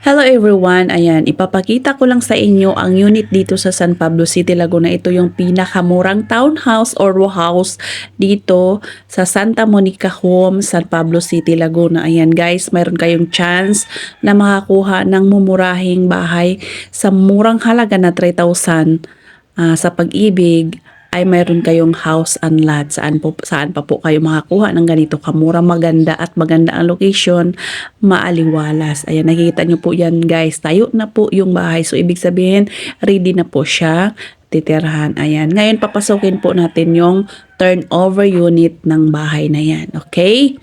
Hello everyone, ayan, ipapakita ko lang sa inyo ang unit dito sa San Pablo City, Laguna. Ito yung pinakamurang townhouse or row house dito sa Santa Monica Home, San Pablo City, Laguna. Ayan guys, mayroon kayong chance na makakuha ng mumurahing bahay sa murang halaga na 3,000 sa Pag-ibig ay mayroon kayong house and lot. Saan pa po kayo makakuha ng ganito kamura, maganda at maganda ang location, maaliwalas. Ayan, nakikita nyo po yan guys. Tayo na po yung bahay. So, ibig sabihin, ready na po siya titirhan. Ayan. Ngayon, papasokin po natin yung turnover unit ng bahay na yan. Okay?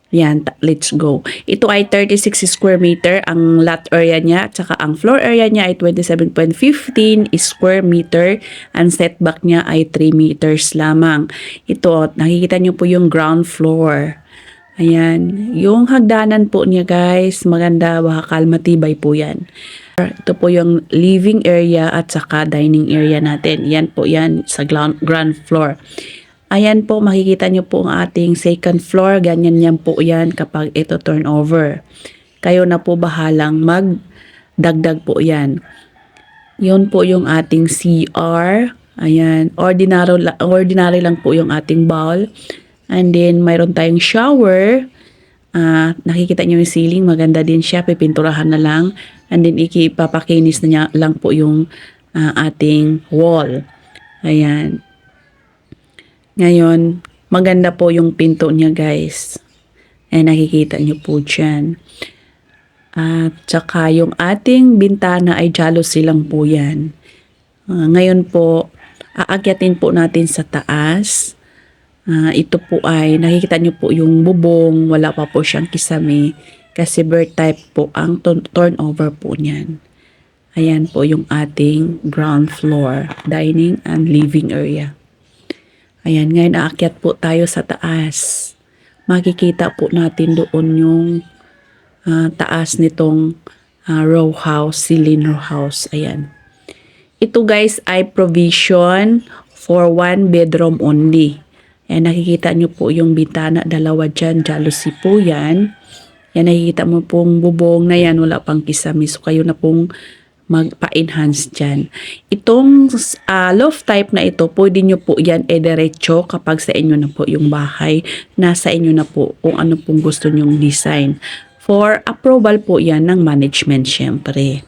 Yan, let's go. Ito ay 36 square meter ang lot area niya, tsaka ang floor area niya ay 27.15 square meter. Ang setback niya ay 3 meters lamang. Ito, nakikita niyo po yung ground floor. Ayan, yung hagdanan po niya guys, maganda, bakal, matibay po yan. Ito po yung living area at saka dining area natin. Yan po yan sa ground floor. Ayan po, makikita nyo po ang ating second floor. Ganyan yan po yan kapag ito turnover. Kayo na po bahalang magdagdag po yan. Yun po yung ating CR. Ayan, ordinary lang po yung ating bowl. And then, mayroon tayong shower. Nakikita nyo yung ceiling, maganda din siya. Pipinturahan na lang. And then, ipapakinis na niya lang po yung ating wall. Ayan. Ngayon, maganda po yung pinto niya guys. Nakikita niyo po dyan. At saka yung ating bintana ay jalousie lang po yan. Ngayon po, aakyatin po natin sa taas. Ito po ay, nakikita niyo po yung bubong, wala pa po siyang kisame. Kasi bird type po ang turnover po niyan. Ayan po yung ating ground floor, dining and living area. Ayan, ngayon aakyat po tayo sa taas. Makikita po natin doon yung taas nitong row house, ceiling row house. Ayan. Ito guys ay provision for 1 bedroom only. Ayan, nakikita nyo po yung bintana, dalawa dyan, jalousie po yan. Yan, nakikita mo pong bubong na yan, wala pang kisame. So kayo na pong magpa-enhance dyan. Itong loft type na ito, pwede nyo po yan diretso kapag sa inyo na po yung bahay. Nasa inyo na po kung ano pong gusto nyong design. For approval po yan ng management syempre.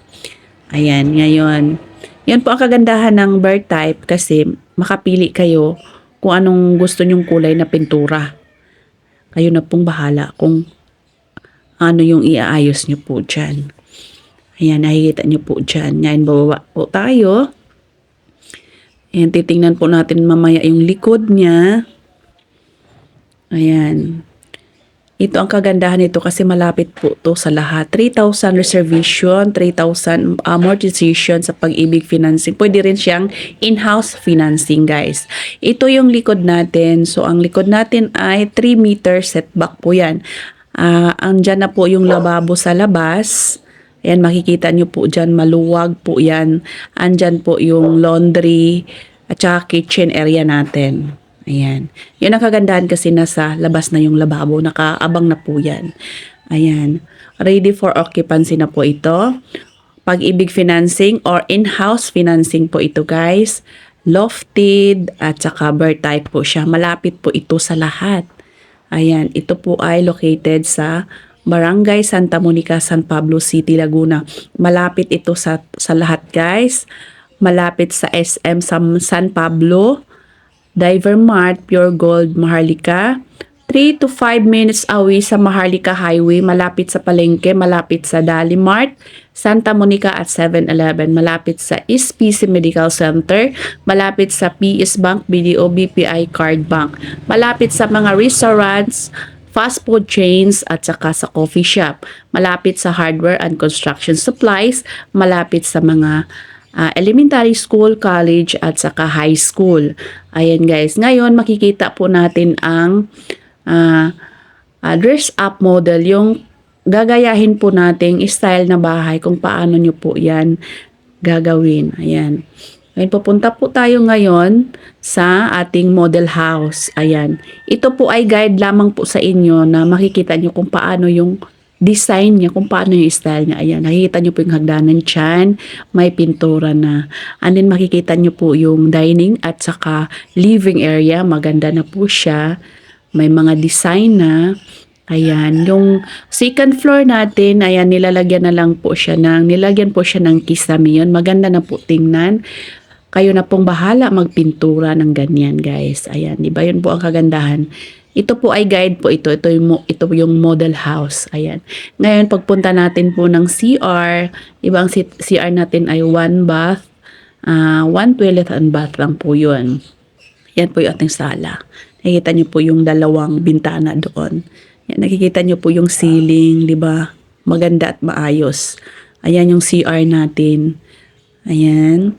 Ayan, ngayon. Yan po ang kagandahan ng bird type kasi makapili kayo kung anong gusto nyong kulay na pintura. Kayo na pong bahala kung ano yung iaayos nyo po dyan. Ayan, nakikita nyo po dyan. Ngayon, bababa po tayo. Ayan, titingnan po natin mamaya yung likod niya. Ayan. Ito ang kagandahan nito kasi malapit po to sa lahat. 3,000 reservation, 3,000 amortization sa Pag-ibig financing. Pwede rin siyang in-house financing, guys. Ito yung likod natin. So, ang likod natin ay 3 meter setback po yan. Andyan na po yung lababo sa labas. Ayan, makikita nyo po dyan, maluwag po yan. Andyan po yung laundry at saka kitchen area natin. Ayan. Yun ang kagandahan kasi nasa labas na yung lababo. Nakaabang na po yan. Ayan. Ready for occupancy na po ito. Pag-ibig financing or in-house financing po ito guys. Lofted at saka bird type po siya. Malapit po ito sa lahat. Ayan. Ito po ay located sa Barangay Santa Monica, San Pablo City, Laguna. Malapit ito sa lahat guys. Malapit sa SM San Pablo, Diver Mart, Pure Gold, Maharlika. 3 to 5 minutes away sa Maharlika Highway. Malapit sa Palengke, malapit sa Dali Mart, Santa Monica at 7-Eleven. Malapit sa SPC Medical Center. Malapit sa PS Bank, BDO, BPI Card Bank. Malapit sa mga restaurants, fast food chains at saka sa coffee shop. Malapit sa hardware and construction supplies, malapit sa mga elementary school, college at saka high school. Ayan guys, ngayon makikita po natin ang dress up model, yung gagayahin po nating style na bahay kung paano nyo po yan gagawin. Ayan. Ngayon, pupunta po tayo ngayon sa ating model house. Ayan. Ito po ay guide lamang po sa inyo na makikita nyo kung paano yung design niya, kung paano yung style niya. Ayan, nakikita niyo po yung hagdanan dyan, may pintura na. And then makikita niyo po yung dining at saka living area, maganda na po siya. May mga design na. Ayan, yung second floor natin, ayan, nilagyan po siya ng kisame yun. Maganda na po tingnan. Kayo na pong bahala magpintura ng ganyan, guys. Ayan, di ba? Yun po ang kagandahan. Ito po ay guide po ito. Ito yung model house. Ayan. Ngayon, pagpunta natin po ng CR, ibang CR natin ay 1 bath, 1 toilet and bath lang po yun. Yan po yung ating sala. Nakikita niyo po yung dalawang bintana doon. Yan, nakikita niyo po yung ceiling, di ba? Maganda at maayos. Ayan yung CR natin. Ayan.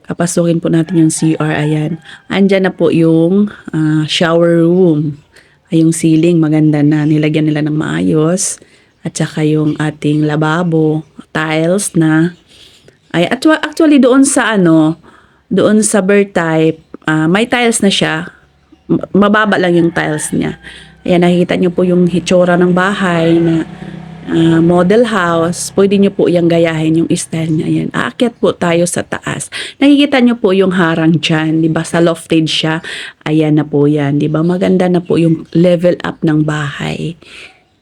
Papasukin po natin yung CR, ayan. Andyan na po yung shower room. Ay, yung ceiling, maganda na. Nilagyan nila ng maayos. At saka yung ating lababo, tiles na. Ay, actually doon sa doon sa bird type, may tiles na siya. Mababa lang yung tiles niya. Ayan, nakikita nyo po yung hitsura ng bahay na model house. Pwede nyo po yung gayahin yung style niya. Ayan, aakyat po tayo sa taas. Nakikita nyo po yung harang dyan, di ba? Sa lofted siya. Ayan na po yan, di ba? Maganda na po yung level up ng bahay.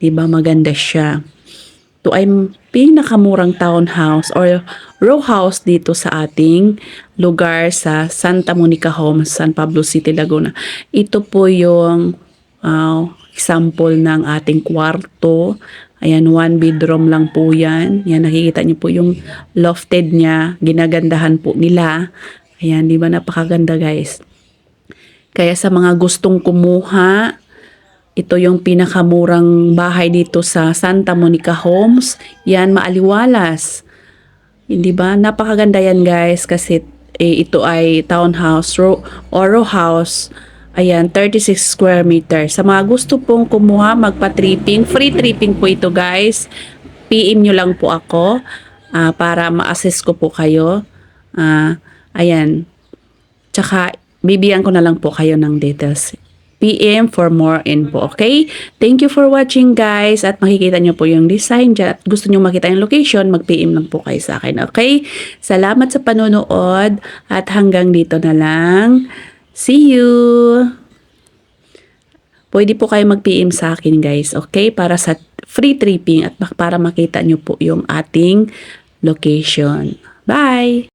Di ba? Maganda siya. Ito ay pinakamurang townhouse or row house dito sa ating lugar sa Santa Monica Homes, San Pablo City, Laguna. Ito po yung example ng ating kwarto. Ayan, 1 bedroom lang po yan. Yan, nakikita niyo po yung lofted niya. Ginagandahan po nila. Ayan, di ba napakaganda, guys? Kaya sa mga gustong kumuha, ito yung pinakamurang bahay dito sa Santa Monica Homes. Yan, maaliwalas. Hindi ba? Napakaganda yan, guys, kasi ito ay townhouse or row house. Ayan, 36 square meter. Sa mga gusto pong kumuha, magpa-tripping. Free tripping po ito, guys. PM nyo lang po ako para ma-assess ko po kayo. Ayan. Tsaka, bibigyan ko na lang po kayo ng details. PM for more info, okay? Thank you for watching, guys. At makikita nyo po yung design dyan. At gusto nyo makita yung location, mag-PM lang po kayo sa akin, okay? Salamat sa panonood. At hanggang dito na lang. See you! Pwede po kayo mag-PM sa akin, guys, okay? Para sa free tripping at para makita nyo po yung ating location. Bye!